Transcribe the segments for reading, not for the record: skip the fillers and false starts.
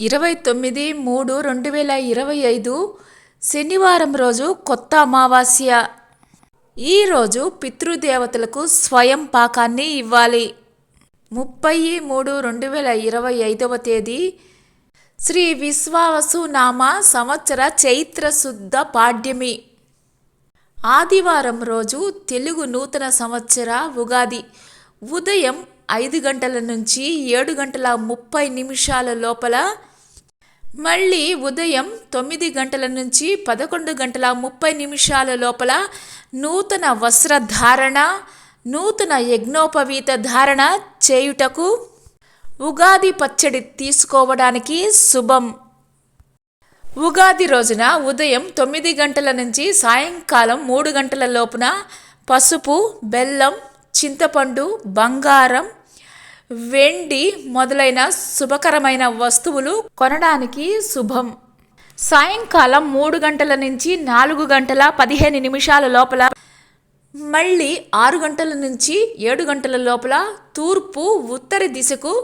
29/3/2025 శనివారం రోజు కొత్త అమావాస్య. ఈరోజు పితృదేవతలకు స్వయం పాకాన్ని ఇవ్వాలి. 30/3/2025 తేదీ శ్రీ విశ్వావసు నామ సంవత్సర చైత్ర శుద్ధ పాడ్యమి. ఆదివారం రోజు తెలుగు నూతన సంవత్సర ఉగాది. ఉదయం 5 గంటల నుంచి 7:30 లోపల, మళ్ళీ ఉదయం 9 గంటల నుంచి 11:30 లోపల నూతన వస్త్రధారణ, నూతన యజ్ఞోపవీత ధారణ చేయుటకు, ఉగాది పచ్చడి తీసుకోవడానికి శుభం. ఉగాది రోజున ఉదయం 9 గంటల నుంచి సాయంకాలం 3 గంటల లోపున పసుపు, బెల్లం, చింతపండు, బంగారం, వెండి మొదలైన శుభకరమైన వస్తువులు కొనడానికి శుభం. సాయంకాలం 3 గంటల నుంచి 4:15 లోపల, మళ్ళీ 6 గంటల నుంచి 7 గంటల లోపల తూర్పు ఉత్తర దిశకు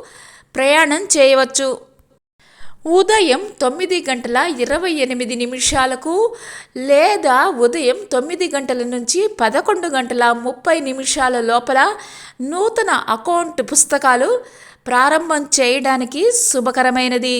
ప్రయాణం చేయవచ్చు. ఉదయం 9:28 లేదా ఉదయం 9 గంటల నుంచి 11:30 లోపల నూతన అకౌంట్ పుస్తకాలు ప్రారంభం చేయడానికి శుభకరమైనది.